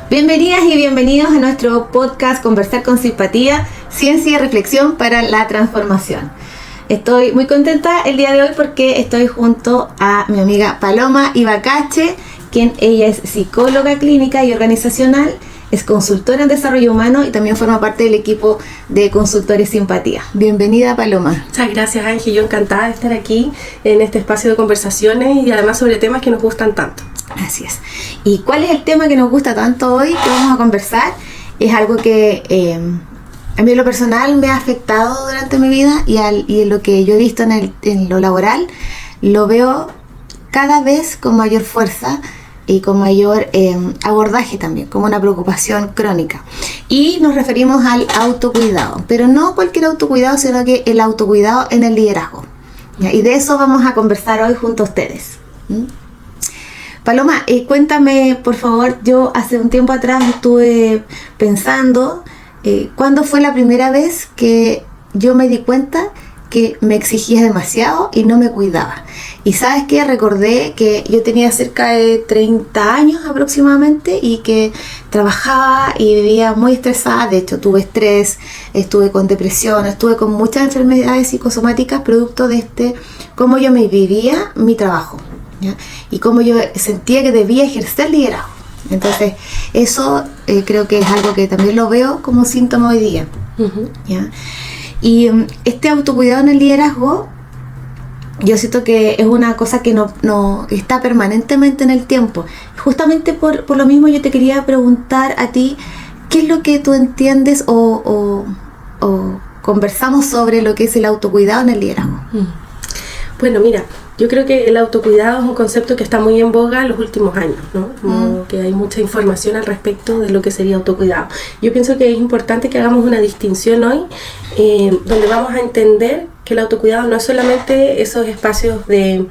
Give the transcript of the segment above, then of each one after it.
Bienvenidas y bienvenidos a nuestro podcast Conversar con Simpatía, Ciencia y Reflexión para la Transformación. Estoy muy contenta el día de hoy porque estoy junto a mi amiga Paloma Ibacache, quien ella es psicóloga clínica y organizacional, es consultora en desarrollo humano y también forma parte del equipo de Consultores Simpatía. Bienvenida, Paloma. Muchas gracias, Angie. Yo encantada de estar aquí en este espacio de conversaciones y además sobre temas que nos gustan tanto. Así es. ¿Y cuál es el tema que nos gusta tanto hoy que vamos a conversar? Es algo que a mí en lo personal me ha afectado durante mi vida y en lo que yo he visto en lo laboral, lo veo cada vez con mayor fuerza y con mayor abordaje también, como una preocupación crónica. Y nos referimos al autocuidado, pero no cualquier autocuidado, sino que el autocuidado en el liderazgo. ¿Ya? Y de eso vamos a conversar hoy junto a ustedes. Paloma, cuéntame, por favor, yo hace un tiempo atrás estuve pensando, ¿cuándo fue la primera vez que yo me di cuenta que me exigía demasiado y no me cuidaba? Y ¿sabes qué? Recordé que yo tenía cerca de 30 años aproximadamente y que trabajaba y vivía muy estresada. De hecho, tuve estrés, estuve con depresión, estuve con muchas enfermedades psicosomáticas producto de cómo yo me vivía mi trabajo, ¿ya? Y cómo yo sentía que debía ejercer liderazgo. Entonces, eso creo que es algo que también lo veo como síntoma hoy día. ¿Ya? Y este autocuidado en el liderazgo, yo siento que es una cosa que no está permanentemente en el tiempo. Justamente por lo mismo yo te quería preguntar a ti, ¿qué es lo que tú entiendes o conversamos sobre lo que es el autocuidado en el liderazgo? Bueno, mira, yo creo que el autocuidado es un concepto que está muy en boga en los últimos años, ¿no? Como que hay mucha información al respecto de lo que sería autocuidado. Yo pienso que es importante que hagamos una distinción hoy, donde vamos a entender que el autocuidado no es solamente esos espacios de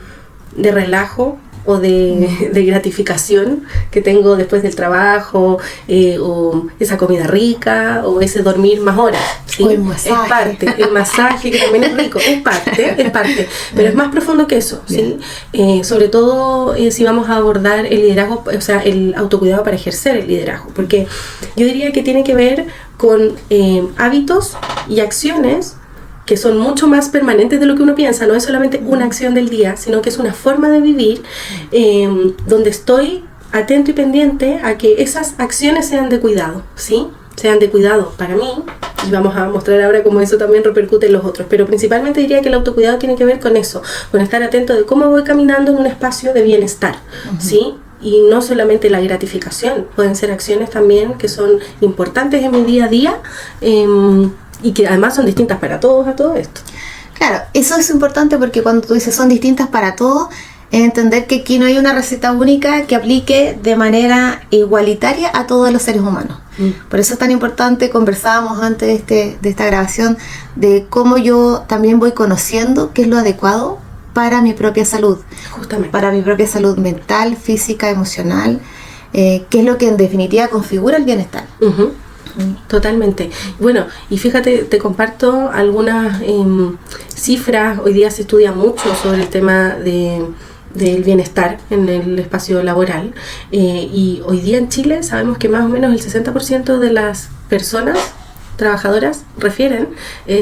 relajo o de gratificación que tengo después del trabajo, o esa comida rica, o ese dormir más horas, ¿sí? O el masaje. Es parte, el masaje que también es rico, es parte, pero es más profundo que eso, ¿sí? Sobre todo si vamos a abordar el liderazgo, o sea, el autocuidado para ejercer el liderazgo, porque yo diría que tiene que ver con hábitos y acciones que son mucho más permanentes de lo que uno piensa. No es solamente una acción del día, sino que es una forma de vivir donde estoy atento y pendiente a que esas acciones sean de cuidado, ¿sí? Sean de cuidado para mí, y vamos a mostrar ahora cómo eso también repercute en los otros, pero principalmente diría que el autocuidado tiene que ver con eso, con estar atento de cómo voy caminando en un espacio de bienestar, ¿sí? Y no solamente la gratificación, pueden ser acciones también que son importantes en mi día a día, y que además son distintas para todos a todo esto. Claro, eso es importante porque cuando tú dices son distintas para todos, es entender que aquí no hay una receta única que aplique de manera igualitaria a todos los seres humanos. Por eso es tan importante, conversábamos antes de esta grabación, de cómo yo también voy conociendo qué es lo adecuado para mi propia salud. Justamente. Para mi propia salud mental, física, emocional, qué es lo que en definitiva configura el bienestar. Totalmente. Bueno, y fíjate, te comparto algunas cifras. Hoy día se estudia mucho sobre el tema del bienestar en el espacio laboral, y hoy día en Chile sabemos que más o menos el 60% de las personas trabajadoras refieren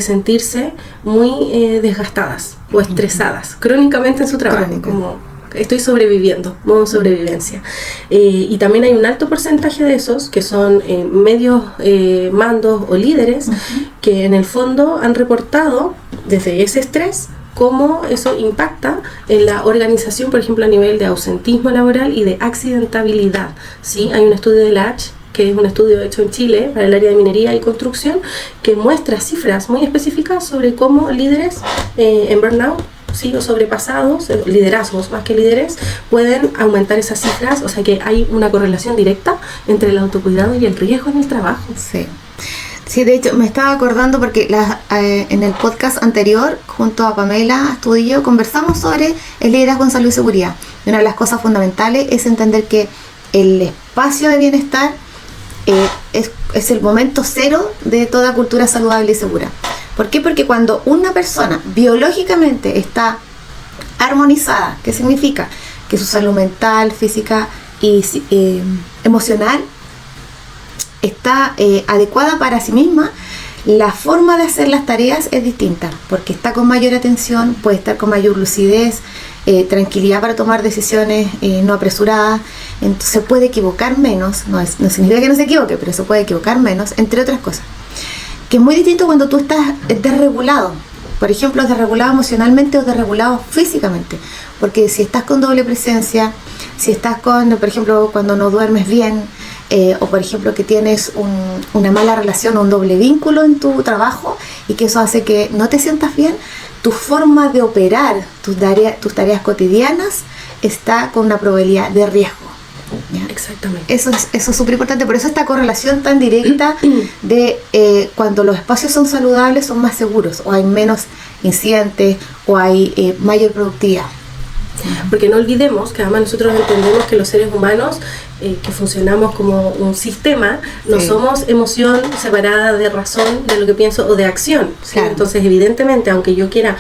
sentirse muy desgastadas o estresadas crónicamente en su trabajo, como estoy sobreviviendo, modo sobrevivencia. Y también hay un alto porcentaje de esos que son medios mandos o líderes que en el fondo han reportado desde ese estrés cómo eso impacta en la organización, por ejemplo, a nivel de ausentismo laboral y de accidentabilidad, ¿sí? Hay un estudio de la H, que es un estudio hecho en Chile para el área de minería y construcción, que muestra cifras muy específicas sobre cómo líderes en burnout, sí, o sobrepasados, liderazgos más que líderes, pueden aumentar esas cifras. O sea que hay una correlación directa entre el autocuidado y el riesgo en el trabajo. Sí, de hecho me estaba acordando porque en el podcast anterior, junto a Pamela Astudillo, conversamos sobre el liderazgo en salud y seguridad. Y una de las cosas fundamentales es entender que el espacio de bienestar es el momento cero de toda cultura saludable y segura. ¿Por qué? Porque cuando una persona biológicamente está armonizada, ¿qué significa? Que su salud mental, física y emocional está adecuada para sí misma, la forma de hacer las tareas es distinta, porque está con mayor atención, puede estar con mayor lucidez, tranquilidad para tomar decisiones no apresuradas, entonces puede equivocar menos, no significa que no se equivoque, pero se puede equivocar menos, entre otras cosas. Que es muy distinto cuando tú estás desregulado, por ejemplo, desregulado emocionalmente o desregulado físicamente, porque si estás con doble presencia, si estás con, por ejemplo, cuando no duermes bien, o por ejemplo que tienes una mala relación o un doble vínculo en tu trabajo y que eso hace que no te sientas bien, tu forma de operar tus tareas cotidianas está con una probabilidad de riesgo. ¿Ya? Exactamente. Eso es súper importante, por eso esta correlación tan directa de cuando los espacios son saludables son más seguros, o hay menos incidentes, o hay mayor productividad. Porque no olvidemos que además nosotros entendemos que los seres humanos que funcionamos como un sistema, no somos emoción separada de razón, de lo que pienso o de acción, ¿sí? Claro. Entonces evidentemente, aunque yo quiera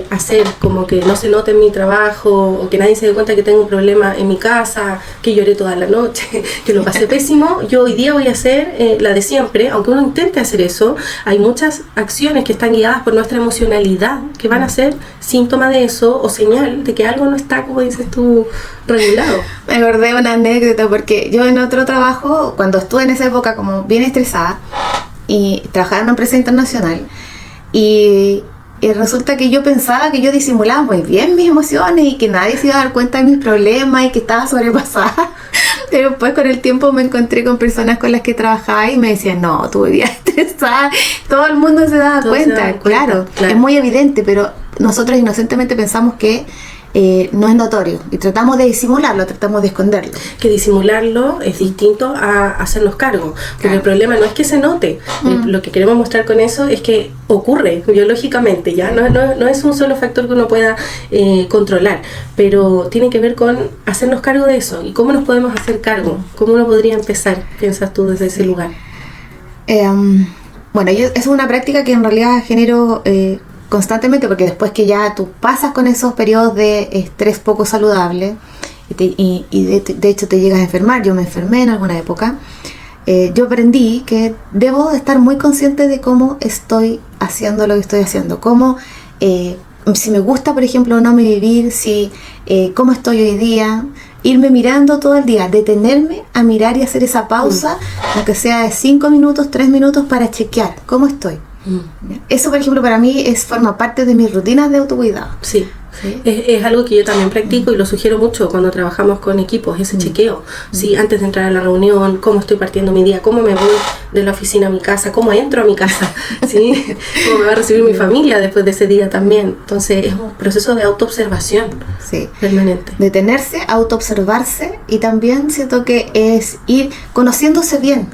hacer como que no se note en mi trabajo o que nadie se dé cuenta que tengo un problema en mi casa, que lloré toda la noche, que lo pasé pésimo, yo hoy día voy a hacer la de siempre. Aunque uno intente hacer eso, hay muchas acciones que están guiadas por nuestra emocionalidad que van a ser síntoma de eso o señal de que algo no está, como dices tú, regulado. Me acordé de una anécdota porque yo en otro trabajo, cuando estuve en esa época como bien estresada y trabajaba en una empresa internacional y resulta que yo pensaba que yo disimulaba muy bien mis emociones y que nadie se iba a dar cuenta de mis problemas y que estaba sobrepasada. Pero después con el tiempo me encontré con personas con las que trabajaba y me decían, no, tú vivías estresada, todo el mundo se daba cuenta. Claro, es muy evidente, pero nosotros inocentemente pensamos que no es notorio y tratamos de disimularlo, tratamos de esconderlo. Que disimularlo es distinto a hacernos cargo, porque el problema no es que se note, lo que queremos mostrar con eso es que ocurre biológicamente, ya no es un solo factor que uno pueda controlar, pero tiene que ver con hacernos cargo de eso. ¿Y cómo nos podemos hacer cargo? ¿Cómo uno podría empezar, piensas tú, desde ese lugar? Bueno, es una práctica que en realidad genero constantemente, porque después que ya tú pasas con esos periodos de estrés poco saludable y de hecho te llegas a enfermar, yo me enfermé en alguna época, yo aprendí que debo estar muy consciente de cómo estoy haciendo lo que estoy haciendo, cómo, si me gusta, por ejemplo, no me vivir, cómo estoy hoy día, irme mirando todo el día, detenerme a mirar y hacer esa pausa, aunque sea de 5 minutos, 3 minutos, para chequear cómo estoy. Eso, por ejemplo, para mí forma parte de mis rutinas de autocuidado. Sí. Es algo que yo también practico y lo sugiero mucho cuando trabajamos con equipos, ese chequeo, ¿sí? Antes de entrar a la reunión, cómo estoy partiendo mi día, cómo me voy de la oficina a mi casa, cómo entro a mi casa, ¿sí? Cómo me va a recibir mi familia después de ese día también. Entonces es un proceso de autoobservación permanente. Detenerse, autoobservarse, y también siento que es ir conociéndose bien,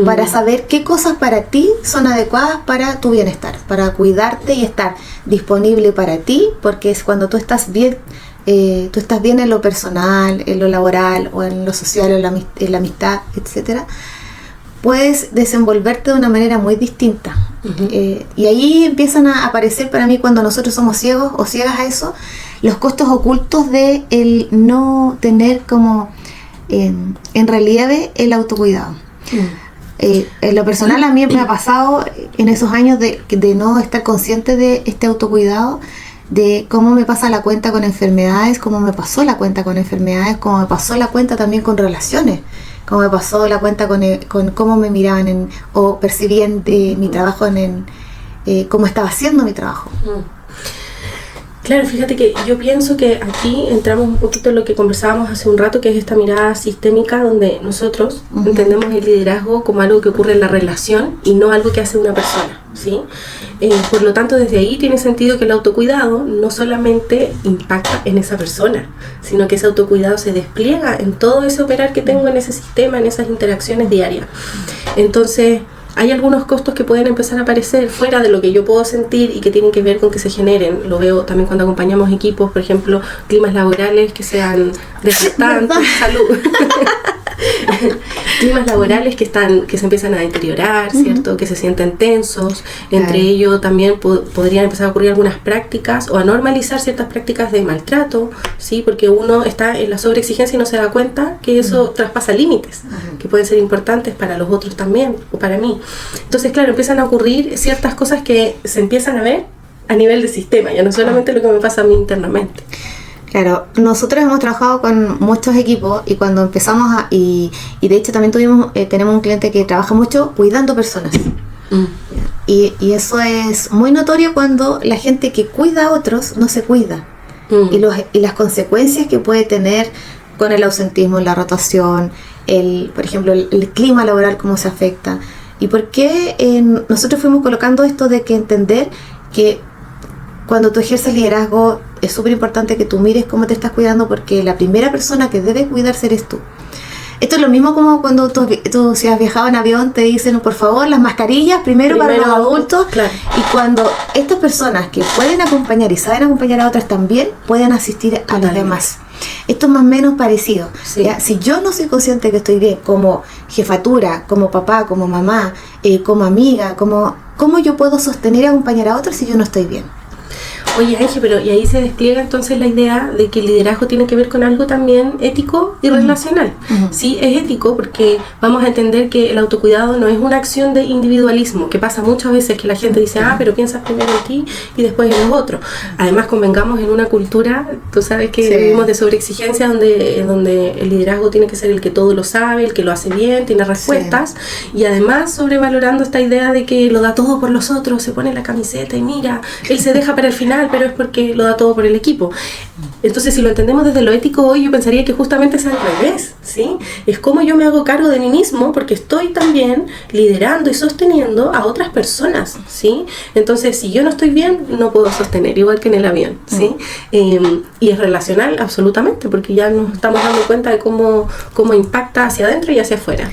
para saber qué cosas para ti son adecuadas para tu bienestar, para cuidarte y estar disponible para ti, porque es cuando tú estás bien en lo personal, en lo laboral o en lo social, en la amistad, etcétera, puedes desenvolverte de una manera muy distinta. Y ahí empiezan a aparecer para mí, cuando nosotros somos ciegos o ciegas a eso, los costos ocultos de el no tener como en relieve el autocuidado. En lo personal, a mí me ha pasado en esos años de no estar consciente de este autocuidado, de cómo me pasa la cuenta con enfermedades, cómo me pasó la cuenta con enfermedades, cómo me pasó la cuenta también con relaciones, cómo me pasó la cuenta con cómo me miraban o percibían mi trabajo, cómo estaba haciendo mi trabajo. Claro, fíjate que yo pienso que aquí entramos un poquito en lo que conversábamos hace un rato, que es esta mirada sistémica, donde nosotros entendemos el liderazgo como algo que ocurre en la relación y no algo que hace una persona, ¿sí? Por lo tanto, desde ahí tiene sentido que el autocuidado no solamente impacta en esa persona, sino que ese autocuidado se despliega en todo ese operar que tengo en ese sistema, en esas interacciones diarias. Entonces, hay algunos costos que pueden empezar a aparecer fuera de lo que yo puedo sentir y que tienen que ver con que se generen. Lo veo también cuando acompañamos equipos, por ejemplo, climas laborales que sean desgastantes, salud. climas laborales que se empiezan a deteriorar, ¿cierto? Que se sienten tensos. Entre ellos también podrían empezar a ocurrir algunas prácticas o a normalizar ciertas prácticas de maltrato, ¿sí? Porque uno está en la sobreexigencia y no se da cuenta que eso traspasa límites, que pueden ser importantes para los otros también, o para mí. Entonces, claro, empiezan a ocurrir ciertas cosas que se empiezan a ver a nivel de sistema, ya no solamente lo que me pasa a mí internamente. Claro, nosotros hemos trabajado con muchos equipos y cuando empezamos y de hecho también tenemos un cliente que trabaja mucho cuidando personas. Y eso es muy notorio cuando la gente que cuida a otros no se cuida. Y las consecuencias que puede tener con el ausentismo, la rotación, por ejemplo, el clima laboral, cómo se afecta. ¿Y por qué nosotros fuimos colocando esto de que entender que cuando tú ejerces liderazgo es súper importante que tú mires cómo te estás cuidando, porque la primera persona que debe cuidarse eres tú. Esto es lo mismo como cuando tú si has viajado en avión te dicen, por favor, las mascarillas primero para los adultos. Claro. Y cuando estas personas que pueden acompañar y saben acompañar a otras también pueden asistir a los demás. Esto es más o menos parecido. Sí. Si yo no soy consciente que estoy bien como jefatura, como papá, como mamá, como amiga, ¿cómo yo puedo sostener y acompañar a otros si yo no estoy bien? Oye, Ángel, pero y ahí se despliega entonces la idea de que el liderazgo tiene que ver con algo también ético y relacional. Sí, es ético porque vamos a entender que el autocuidado no es una acción de individualismo, que pasa muchas veces que la gente dice, pero piensas primero en ti y después en los otros. Además, convengamos en una cultura, tú sabes que vivimos de sobreexigencia donde el liderazgo tiene que ser el que todo lo sabe, el que lo hace bien, tiene respuestas, y además sobrevalorando esta idea de que lo da todo por los otros, se pone la camiseta y mira, él se deja para el final, pero es porque lo da todo por el equipo. Entonces, si lo entendemos desde lo ético hoy, yo pensaría que justamente es al revés, ¿sí? Es como yo me hago cargo de mí mismo porque estoy también liderando y sosteniendo a otras personas, ¿sí? Entonces, si yo no estoy bien, no puedo sostener, igual que en el avión, ¿sí? Y es relacional absolutamente, porque ya nos estamos dando cuenta de cómo impacta hacia adentro y hacia afuera.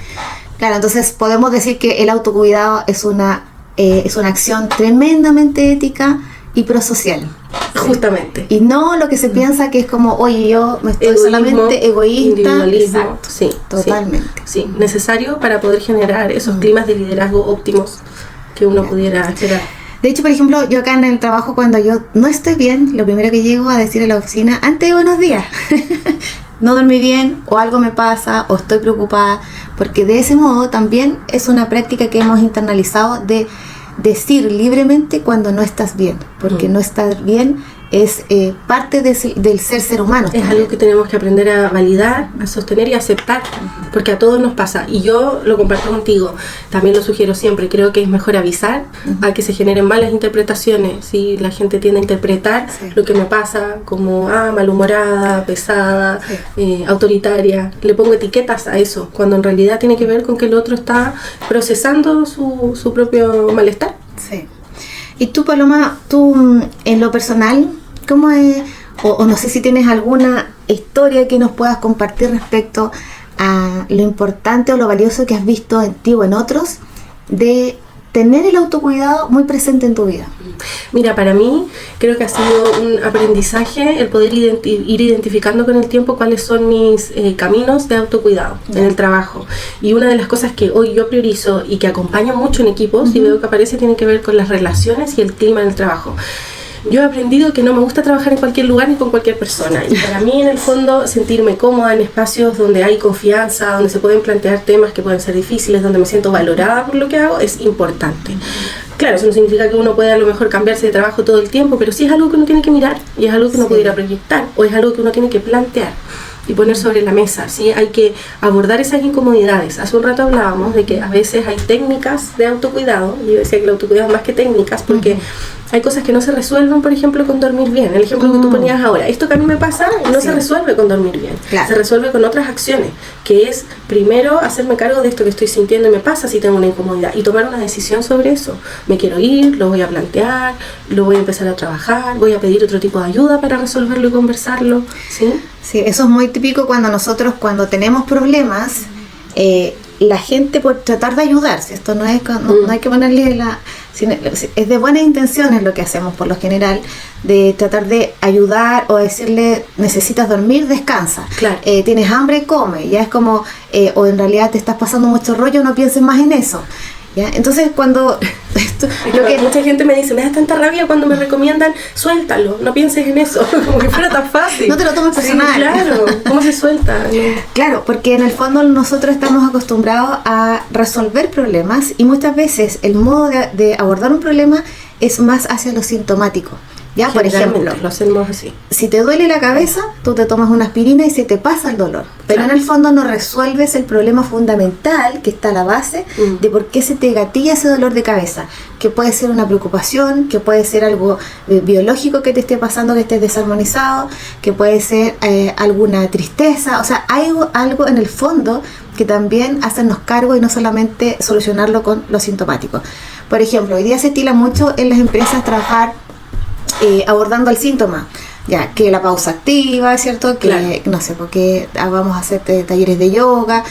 Claro, entonces podemos decir que el autocuidado es una acción tremendamente ética y prosocial. Justamente. Y no lo que se piensa que es como, oye, yo me estoy solamente egoísta. Exacto. Sí, totalmente. Sí, necesario para poder generar esos climas de liderazgo óptimos que uno pudiera esperar. De hecho, por ejemplo, yo acá en el trabajo, cuando yo no estoy bien, lo primero que llego a decir en la oficina, antes de buenos días, no dormí bien, o algo me pasa, o estoy preocupada, porque de ese modo también es una práctica que hemos internalizado de decir libremente cuando no estás bien, porque no estar bien es parte del ser humano. Es algo que tenemos que aprender a validar, a sostener y a aceptar, porque a todos nos pasa, y yo lo comparto contigo, también lo sugiero siempre, creo que es mejor avisar a que se generen malas interpretaciones. Si la gente tiende a interpretar lo que me pasa como malhumorada, pesada, autoritaria, le pongo etiquetas a eso, cuando en realidad tiene que ver con que el otro está procesando su propio malestar. Sí. Y tú, Paloma, en lo personal, ¿cómo es? O no sé si tienes alguna historia que nos puedas compartir respecto a lo importante o lo valioso que has visto en ti o en otros de tener el autocuidado muy presente en tu vida. Mira, para mí creo que ha sido un aprendizaje el poder ir identificando con el tiempo cuáles son mis caminos de autocuidado en el trabajo. Y una de las cosas que hoy yo priorizo y que acompaño mucho en equipos y veo que aparece tiene que ver con las relaciones y el clima en el trabajo. Yo he aprendido que no me gusta trabajar en cualquier lugar ni con cualquier persona, y para mí en el fondo sentirme cómoda en espacios donde hay confianza, donde se pueden plantear temas que pueden ser difíciles, donde me siento valorada por lo que hago, es importante. Claro, eso no significa que uno pueda a lo mejor cambiarse de trabajo todo el tiempo, pero sí es algo que uno tiene que mirar y es algo que uno pudiera proyectar, o es algo que uno tiene que plantear y poner sobre la mesa, ¿sí? Hay que abordar esas incomodidades. Hace un rato hablábamos de que a veces hay técnicas de autocuidado, y yo decía que el autocuidado es más que técnicas, porque hay cosas que no se resuelven, por ejemplo, con dormir bien. El ejemplo que tú ponías ahora, esto que a mí me pasa no se resuelve con dormir bien, se resuelve con otras acciones, que es primero hacerme cargo de esto que estoy sintiendo y me pasa si tengo una incomodidad, y tomar una decisión sobre eso. Me quiero ir, lo voy a plantear, lo voy a empezar a trabajar, voy a pedir otro tipo de ayuda para resolverlo y conversarlo, ¿sí? Sí, eso es muy típico cuando tenemos problemas, la gente por tratar de ayudarse, esto no es no hay que ponerle es de buenas intenciones lo que hacemos por lo general, de tratar de ayudar o decirle necesitas dormir, descansa, claro. Tienes hambre, come, ya es como o en realidad te estás pasando mucho rollo, no pienses más en eso. ¿Ya? Entonces cuando mucha gente me dice, me da tanta rabia cuando me recomiendan suéltalo, no pienses en eso, como que fuera tan fácil. No te lo tomes personal. Sí, claro, ¿cómo se suelta? No. Claro, porque en el fondo nosotros estamos acostumbrados a resolver problemas y muchas veces el modo de abordar un problema es más hacia lo sintomático. Ya, por ejemplo, lo hacemos así. Si te duele la cabeza, tú te tomas una aspirina y se te pasa el dolor. Pero claro, en el fondo no resuelves el problema fundamental que está a la base de por qué se te gatilla ese dolor de cabeza. Que puede ser una preocupación, que puede ser algo biológico que te esté pasando, que estés desarmonizado, que puede ser alguna tristeza. O sea, hay algo en el fondo que también hacernos cargo y no solamente solucionarlo con lo sintomático. Por ejemplo, hoy día se estila mucho en las empresas trabajar abordando el síntoma, ya que la pausa activa, ¿cierto? Que claro, no sé, porque vamos a hacer talleres de yoga,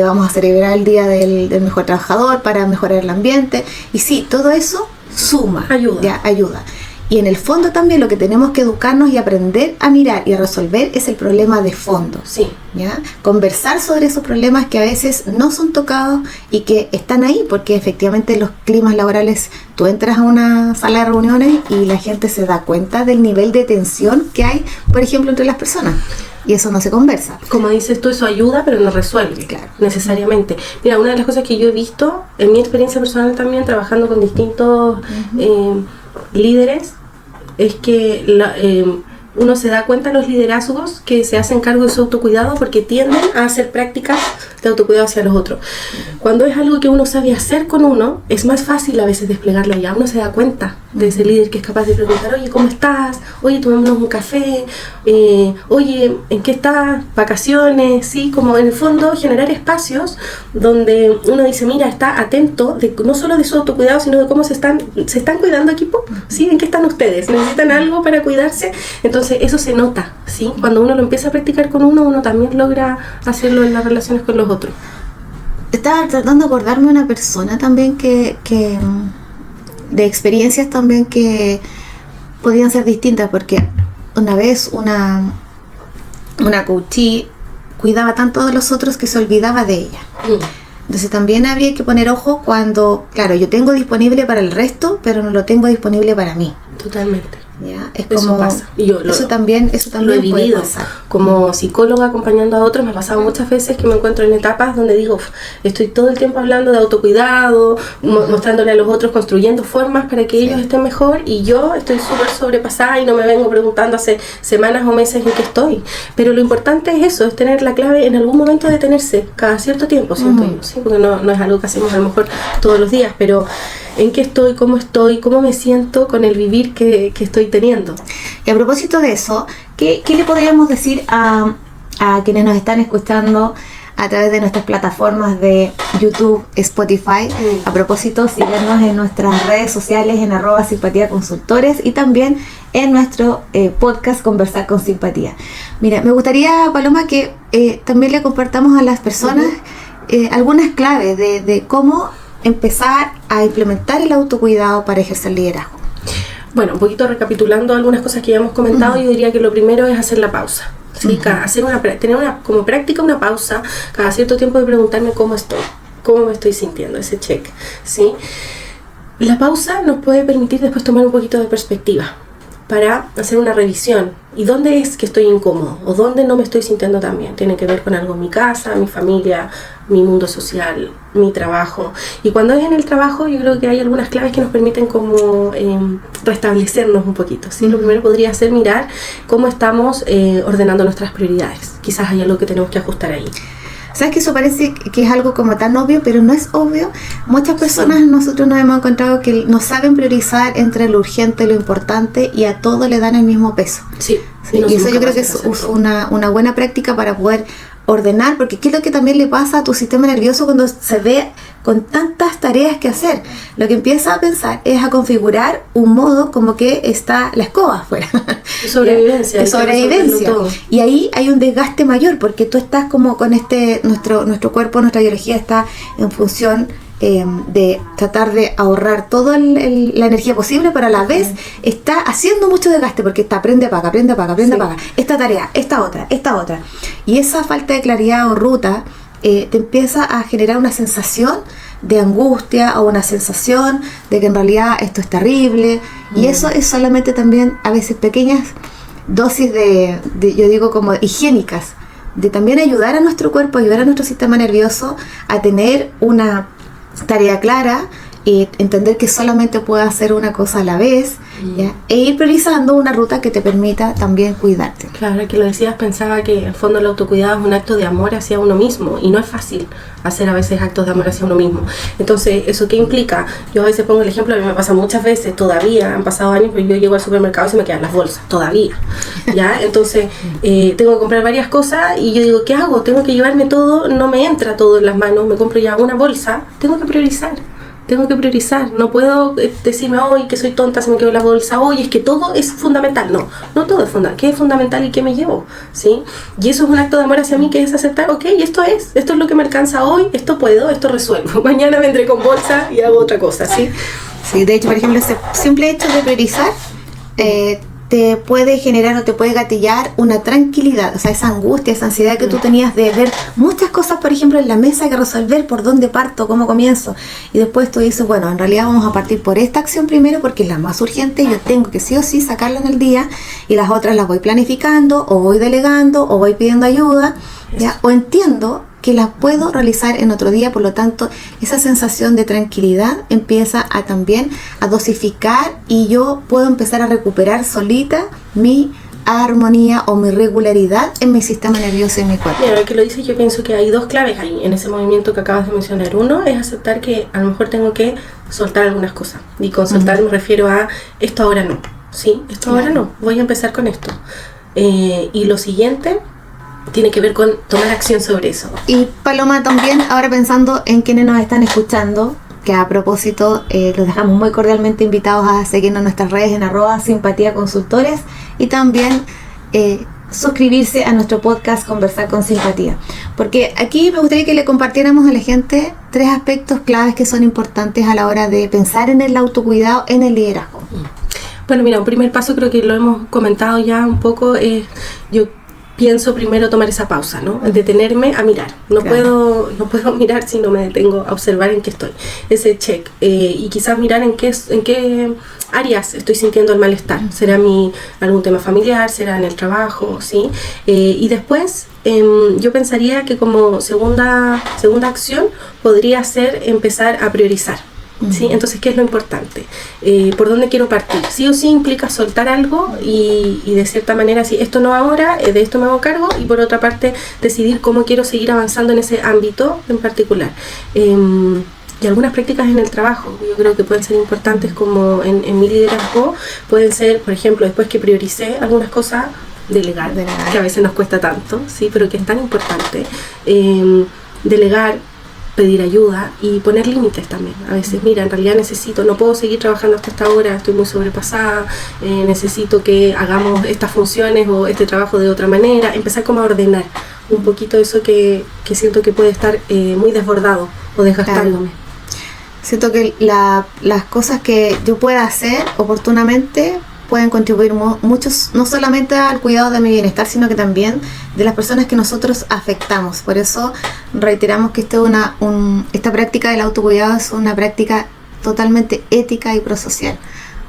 vamos a celebrar el día del mejor trabajador para mejorar el ambiente, y sí, todo eso suma, ayuda. Y en el fondo también lo que tenemos que educarnos y aprender a mirar y a resolver es el problema de fondo. Sí. ¿Ya? Conversar sobre esos problemas que a veces no son tocados y que están ahí, porque efectivamente los climas laborales, tú entras a una sala de reuniones y la gente se da cuenta del nivel de tensión que hay, por ejemplo, entre las personas. Y eso no se conversa. Como dices tú, eso ayuda, pero no resuelve, claro, necesariamente. Mira, una de las cosas que yo he visto en mi experiencia personal también, trabajando con distintos líderes, es que uno se da cuenta en los liderazgos que se hacen cargo de su autocuidado porque tienden a hacer prácticas de autocuidado hacia los otros. Cuando es algo que uno sabe hacer con uno, es más fácil a veces desplegarlo allá. Uno se da cuenta de ese líder que es capaz de preguntar, oye, ¿cómo estás? Oye, tomémonos un café. Oye, ¿en qué estás? Vacaciones, ¿sí? Como en el fondo generar espacios donde uno dice, mira, está atento no solo de su autocuidado, sino de cómo se están cuidando equipo, ¿sí? ¿En qué están ustedes? ¿Necesitan algo para cuidarse? Entonces eso se nota, ¿sí? Cuando uno lo empieza a practicar con uno también logra hacerlo en las relaciones con los otros. Estaba tratando de acordarme de una persona también que de experiencias también que podían ser distintas, porque una vez una coachee cuidaba tanto de los otros que se olvidaba de ella. Entonces también había que poner ojo cuando, claro, yo tengo disponible para el resto, pero no lo tengo disponible para mí. Totalmente. ¿Ya? Es eso como, pasa. Y yo eso también lo he vivido. Como psicóloga acompañando a otros, me ha pasado muchas veces que me encuentro en etapas donde digo, estoy todo el tiempo hablando de autocuidado, mostrándole a los otros, construyendo formas para que ellos estén mejor, y yo estoy súper sobrepasada y no me vengo preguntando hace semanas o meses en qué estoy. Pero lo importante es eso, es tener la clave en algún momento de detenerse, cada cierto tiempo, siento yo, ¿sí? Porque no es algo que hacemos a lo mejor todos los días, pero en qué estoy, cómo me siento con el vivir que estoy teniendo. Y a propósito de eso, ¿qué le podríamos decir a quienes nos están escuchando a través de nuestras plataformas de YouTube, Spotify? A propósito, síganos en nuestras redes sociales en @simpatiaconsultores y también en nuestro podcast Conversar con Simpatía. Mira, me gustaría, Paloma, que también le compartamos a las personas algunas claves de cómo empezar a implementar el autocuidado para ejercer liderazgo. Bueno, un poquito recapitulando algunas cosas que ya hemos comentado, yo diría que lo primero es hacer la pausa. ¿Sí? Tener como práctica una pausa cada cierto tiempo de preguntarme cómo me estoy sintiendo, ese check, ¿sí? La pausa nos puede permitir después tomar un poquito de perspectiva para hacer una revisión. ¿Y dónde es que estoy incómodo? ¿O dónde no me estoy sintiendo tan bien? Tiene que ver con algo en mi casa, mi familia, mi mundo social, mi trabajo. Y cuando es en el trabajo, yo creo que hay algunas claves que nos permiten como restablecernos un poquito, ¿sí? Lo primero podría ser mirar cómo estamos ordenando nuestras prioridades. Quizás hay algo que tenemos que ajustar ahí. ¿Sabes que eso parece que es algo como tan obvio, pero no es obvio? Muchas personas, nosotros nos hemos encontrado que no saben priorizar entre lo urgente y lo importante, y a todo le dan el mismo peso. Sí. Sí, y eso yo creo que es una buena práctica para poder ordenar, porque ¿qué es lo que también le pasa a tu sistema nervioso cuando se ve con tantas tareas que hacer? Lo que empieza a pensar es a configurar un modo como que está la escoba afuera. De sobrevivencia. De sobrevivencia. Y ahí hay un desgaste mayor, porque tú estás como con nuestro cuerpo, nuestra biología está en función de tratar de ahorrar toda la energía posible, pero a la vez está haciendo mucho desgaste, porque está aprende, apaga, esta tarea, esta otra. Y esa falta de claridad o ruta te empieza a generar una sensación de angustia o una sensación de que en realidad esto es terrible. Y eso es solamente también a veces pequeñas dosis de yo digo como higiénicas, de también ayudar a nuestro cuerpo, ayudar a nuestro sistema nervioso a tener una tarea clara y entender que solamente puedes hacer una cosa a la vez, ¿ya? E ir priorizando una ruta que te permita también cuidarte. Claro, que lo decías, pensaba que en el fondo el autocuidado es un acto de amor hacia uno mismo y no es fácil hacer a veces actos de amor hacia uno mismo. Entonces, ¿eso qué implica? Yo a veces pongo el ejemplo, a mí me pasa muchas veces, todavía han pasado años, pero yo llego al supermercado y se me quedan las bolsas, todavía, ¿ya? Entonces, tengo que comprar varias cosas y yo digo, ¿qué hago? Tengo que llevarme todo, no me entra todo en las manos, me compro ya una bolsa, tengo que priorizar, no puedo decirme hoy que soy tonta, se me quedó la bolsa, hoy es que todo es fundamental, no todo es fundamental, ¿qué es fundamental y qué me llevo? ¿Sí? Y eso es un acto de amor hacia mí, que es aceptar, ok, esto es lo que me alcanza hoy, esto puedo, esto resuelvo, mañana vendré con bolsa y hago otra cosa, ¿sí? Sí, de hecho, por ejemplo, ese simple hecho de priorizar te puede generar o te puede gatillar una tranquilidad, o sea, esa angustia, esa ansiedad que tú tenías de ver muchas cosas, por ejemplo, en la mesa que resolver, por dónde parto, cómo comienzo, y después tú dices, bueno, en realidad vamos a partir por esta acción primero porque es la más urgente, yo tengo que sí o sí sacarla en el día, y las otras las voy planificando, o voy delegando, o voy pidiendo ayuda, ¿ya? O entiendo que las puedo realizar en otro día, por lo tanto esa sensación de tranquilidad empieza a también a dosificar y yo puedo empezar a recuperar solita mi armonía o mi regularidad en mi sistema nervioso y en mi cuerpo. Mira, que lo dices, yo pienso que hay dos claves ahí en ese movimiento que acabas de mencionar. Uno es aceptar que a lo mejor tengo que soltar algunas cosas, y con soltar me refiero a esto ahora no, ¿sí? Esto ahora no, voy a empezar con esto, y lo siguiente tiene que ver con tomar acción sobre eso. Y Paloma, también ahora pensando en quienes nos están escuchando, que a propósito los dejamos muy cordialmente invitados a seguirnos en nuestras redes en @simpatiaconsultores y también suscribirse a nuestro podcast Conversar con Simpatía, porque aquí me gustaría que le compartiéramos a la gente 3 aspectos claves que son importantes a la hora de pensar en el autocuidado, en el liderazgo. Bueno, mira, un primer paso, creo que lo hemos comentado ya un poco, es yo pienso primero tomar esa pausa, ¿no? Detenerme a mirar. No puedo mirar si no me detengo a observar en qué estoy. Ese check. Y quizás mirar en qué áreas estoy sintiendo el malestar. ¿Será algún tema familiar? ¿Será en el trabajo? ¿Sí? Y después yo pensaría que como segunda acción podría ser empezar a priorizar. ¿Sí? Entonces, ¿qué es lo importante? ¿Por dónde quiero partir? Sí o sí implica soltar algo y de cierta manera, si esto no ahora, de esto me hago cargo, y por otra parte decidir cómo quiero seguir avanzando en ese ámbito en particular. Y algunas prácticas en el trabajo, yo creo que pueden ser importantes, como en mi liderazgo, pueden ser, por ejemplo, después que prioricé algunas cosas, delegar, que a veces nos cuesta tanto, ¿sí? Pero que es tan importante. Delegar, pedir ayuda y poner límites también. A veces, mira, en realidad no puedo seguir trabajando hasta esta hora, estoy muy sobrepasada, necesito que hagamos estas funciones o este trabajo de otra manera. Empezar como a ordenar un poquito eso que siento que puede estar muy desbordado o desgastándome. Claro. Siento que las cosas que yo pueda hacer oportunamente pueden contribuir muchos, no solamente al cuidado de mi bienestar, sino que también de las personas que nosotros afectamos. Por eso reiteramos que esta práctica del autocuidado es una práctica totalmente ética y prosocial.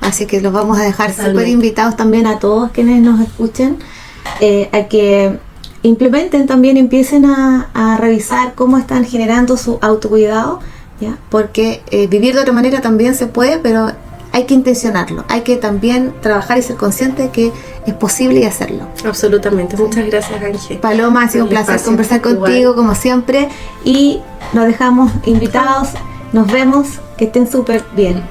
Así que los vamos a dejar súper invitados también a todos quienes nos escuchen, a que implementen también, empiecen a revisar cómo están generando su autocuidado, ¿ya? Porque vivir de otra manera también se puede, pero hay que intencionarlo, hay que también trabajar y ser consciente de que es posible y hacerlo. Absolutamente, muchas gracias, Ángel. Paloma, ha sido un placer conversar contigo, como siempre, y nos dejamos invitados, nos vemos, que estén súper bien.